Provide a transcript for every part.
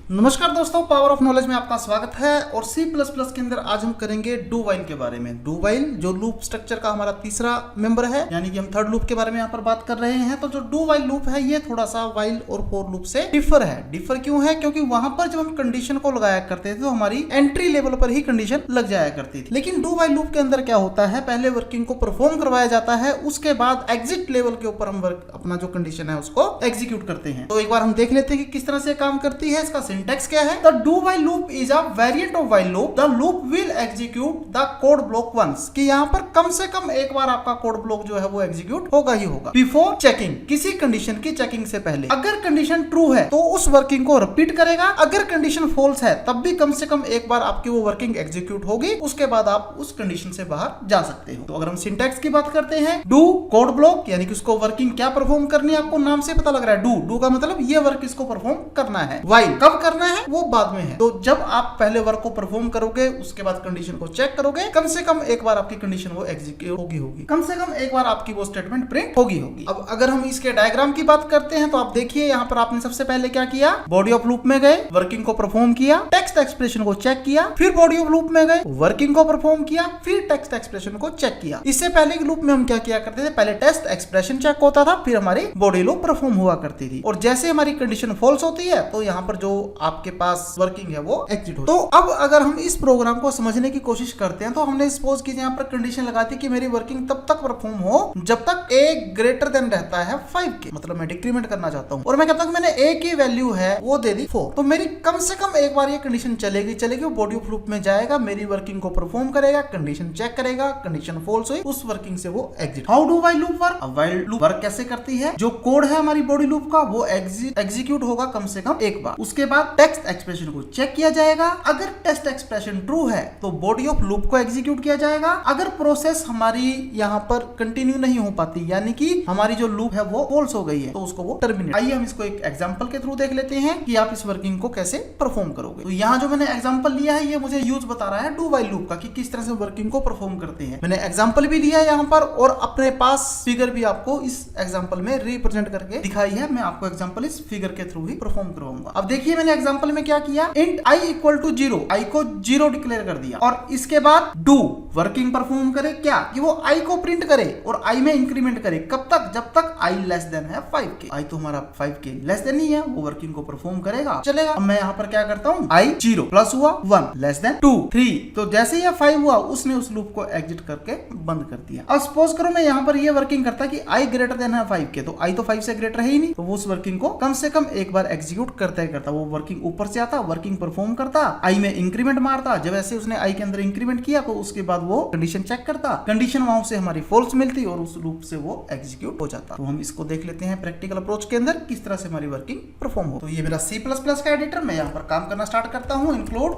नमस्कार दोस्तों, power of knowledge में आपका स्वागत है। और C++ के अंदर आज हम करेंगे डू वाइल के बारे में। डू वाइल जो लूप स्ट्रक्चर का हमारा तीसरा मेंबर है, यानी कि हम थर्ड लूप के बारे में यहाँ पर बात कर रहे हैं। तो जो डू वाइल लूप है ये थोड़ा सा वाइल और फॉर लूप से डिफर है। डिफर क्यों है? क्योंकि वहां पर जब हम कंडीशन को लगाया करते थे तो हमारी एंट्री लेवल पर ही कंडीशन लग जाया करती थी। लेकिन डू वाइल लूप के अंदर क्या होता है, पहले वर्किंग को परफॉर्म करवाया जाता है, उसके बाद एग्जिट लेवल के ऊपर हम अपना जो कंडीशन है उसको एग्जीक्यूट करते हैं। तो एक बार हम देख लेते हैं कि किस तरह से काम करती है। इसका सिंटैक्स क्या है? The do while loop is a variant of while loop. The loop will execute the code block once, कि यहाँ पर कम से कम एक बार आपका कोड ब्लॉक जो है वो एग्जीक्यूट होगा ही होगा। बिफोर चेकिंग, किसी कंडीशन की चेकिंग से पहले। अगर कंडीशन ट्रू है तो उस वर्किंग को रिपीट करेगा, अगर कंडीशन फॉल्स है तब भी कम से कम एक बार आपकी वो वर्किंग एग्जीक्यूट होगी, उसके बाद आप उस कंडीशन से बाहर जा सकते हो। तो अगर हम सिंटैक्स की बात करते हैं, डू कोड ब्लॉक, यानी कि उसको वर्किंग क्या परफॉर्म करनी है, आपको नाम से पता लग रहा है। डू का मतलब ये वर्क इसको परफॉर्म करना है। वाइल कब करना है वो बाद में है। तो जब आप पहले वर्क को परफॉर्म करोगे, उसके बाद कंडीशन को चेक करोगे, कम से कम एक बार आपकी कंडीशन वो एग्जीक्यूट होगी, कम से कम एक बार आपकी वो स्टेटमेंट प्रिंट होगी। अब अगर हम इसके डायग्राम की बात करते हैं तो आप देखिए यहाँ पर आपने सबसे पहले क्या किया, बॉडी ऑफ लूप में गए, वर्किंग को परफॉर्म किया, टेक्स्ट एक्सप्रेशन को चेक किया, फिर बॉडी ऑफ लूप में गए, वर्किंग को परफॉर्म किया, फिर टेक्स्ट एक्सप्रेशन को चेक किया। इससे पहले के लूप में हम क्या किया करते थे, पहले टेक्स्ट एक्सप्रेशन चेक होता था, फिर हमारी बॉडी लूप परफॉर्म हुआ करती थी। और जैसे हमारी कंडीशन फॉल्स होती है तो यहाँ पर जो आपके पास वर्किंग है वो एग्जिट होती है। तो अब अगर हम इस प्रोग्राम को समझने की कोशिश करते हैं तो हमने सपोज कीजिए यहाँ पर कंडीशन लगाती कि मेरी वर्किंग तब तक परफॉर्म हो जब तक a ग्रेटर देन रहता है 5 के, मतलब मैं डिक्रीमेंट करना चाहता हूँ और मैं कहता हूँ मैंने a की वैल्यू है वो दे दी 4, तो मेरी कम से कम एक बार ये कंडीशन चलेगी, वो बॉडी ऑफ लूप में जाएगा, मेरी वर्किंग को परफॉर्म करेगा, कंडीशन चेक करेगा, कंडीशन फॉल्स हुई, उस वर्किंग से वो exit. How do while loop work? अब वाइल लूप वर्क कैसे करती है, जो कोड है हमारी बॉडी लूप का वो एग्जीक्यूट होगा कम से कम एक बार, उसके बाद टेक्स्ट एक्सप्रेशन को चेक किया जाएगा, अगर टेक्स्ट एक्सप्रेशन ट्रू है तो बॉडी ऑफ लूप को एग्जीक्यूट किया जाएगा। अगर प्रोसेस हमारी यहाँ पर कंटिन्यू नहीं हो पाती, यानी कि हमारी जो लूप है वो फॉल्स हो गई है, तो उसको वो टर्मिनेट। आइए हम इसको एक एग्जांपल के थ्रू देख लेते हैं कि आप इस वर्किंग को कैसे परफॉर्म करोगे। तो यहाँ जो मैंने एग्जांपल लिया है ये मुझे यूज बता रहा है डू वाइल लूप का, कि किस तरह से वर्किंग को परफॉर्म करते हैं। मैंने एग्जांपल भी लिया है यहाँ पर और अपने पास फिगर भी आपको इस एग्जांपल में रिप्रेजेंट करके दिखाई है। मैं आपको एग्जांपल इस फिगर के थ्रू ही परफॉर्म करवाऊंगा। अब देखिए मैंने एग्जांपल में क्या किया, int i equal to 0, i को 0 डिक्लेयर कर दिया और इसके बाद डू वर्किंग परफॉर्म करे क्या, कि वो i को प्रिंट करे और i में इंक्रीमेंट करे। कब तक? जब तक i लेस देन है 5 के। i तो हमारा 5 के लेस देन ही है, वो वर्किंग को परफॉर्म करेगा, चलेगा। अब मैं यहाँ पर क्या करता हूँ, i 0 प्लस हुआ 1 लेस देन 2 3, तो जैसे ही 5 हुआ उसने उस लूप को एग्जिट करके बंद कर दिया। अब सपोज करो मैं यहाँ पर ये वर्किंग करता कि i ग्रेटर देन है 5 के, तो i तो 5 से ग्रेटर है ही नहीं, तो वो उस वर्किंग को कम से कम एक बार एग्जीक्यूट करता ही करता। वो वर्किंग ऊपर से आता, वर्किंग परफॉर्म करता, i में इंक्रीमेंट मारता, जब ऐसे उसने i के अंदर इंक्रीमेंट किया तो उसके बाद वो कंडीशन चेक करता, कंडीशन वहां से हमारी फॉल्स मिलती और उस लूप से वो एग्जीक्यूट हो जाता। तो हम इसको देख लेते हैं प्रैक्टिकल अप्रोच के अंदर किस तरह से हमारी वर्किंग परफॉर्म हो। तो ये मेरा C++ का एडिटर, मैं यहाँ पर काम करना स्टार्ट करता हूँ। Include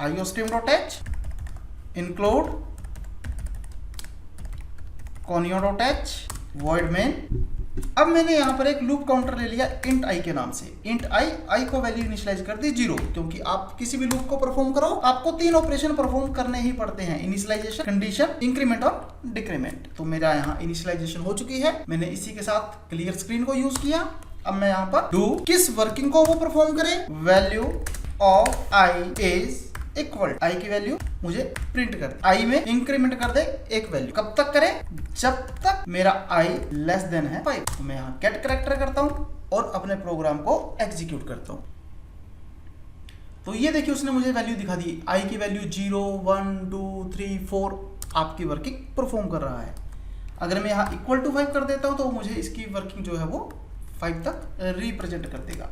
iostream.h, include conio.h, void main। अब मैंने यहाँ पर एक लूप काउंटर ले लिया int i के नाम से। int i को वैल्यू इनिशियलाइज कर दी 0, क्योंकि आप किसी भी लूप को परफॉर्म करो आपको 3 ऑपरेशन परफॉर्म करने ही पड़ते हैं, इनिशियलाइजेशन, कंडीशन, इंक्रीमेंट और डिक्रीमेंट। तो मेरा यहाँ इनिशियलाइजेशन हो चुकी है, मैंने इसी के साथ क्लियर स्क्रीन को यूज किया। अब मैं यहाँ पर डू किस वर्किंग को वो परफॉर्म करे, value of i is equal, i की वैल्यू मुझे प्रिंट कर दे, i में इंक्रीमेंट कर दे एक वैल्यू। कब तक करे? जब तक मेरा i लेस देन है 5। तो मैं यहाँ गेट कैरेक्टर करता हूँ और अपने प्रोग्राम को एग्जीक्यूट करता हूँ। तो ये देखिए उसने मुझे वैल्यू दिखा दी, i की वैल्यू 0 1 2 3 4, आपकी वर्किंग परफॉर्म कर रहा है। अगर मैं यहाँ इक्वल टू 5 कर देता हूँ तो मुझे इसकी वर्किंग जो है वो 5 तक रिप्रेजेंट कर देगा।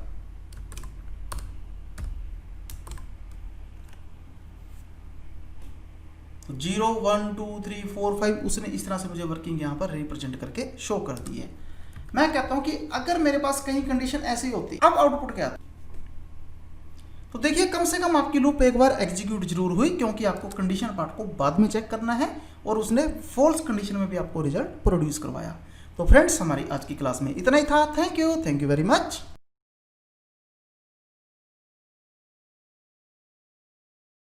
तो 0 1 2 3 4 5 उसने इस तरह से मुझे वर्किंग यहाँ पर रिप्रेजेंट करके शो कर दी है। मैं कहता हूँ कि अगर मेरे पास कहीं कंडीशन ऐसी होती, अब आउटपुट क्या आता? तो देखिए कम से कम आपकी लूप एक बार एग्जीक्यूट जरूर हुई, क्योंकि आपको कंडीशन पार्ट को बाद में चेक करना है और उसने फॉल्स कंडीशन में भी आपको रिजल्ट प्रोड्यूस करवाया। तो फ्रेंड्स हमारी आज की क्लास में इतना ही था। Thank you very much.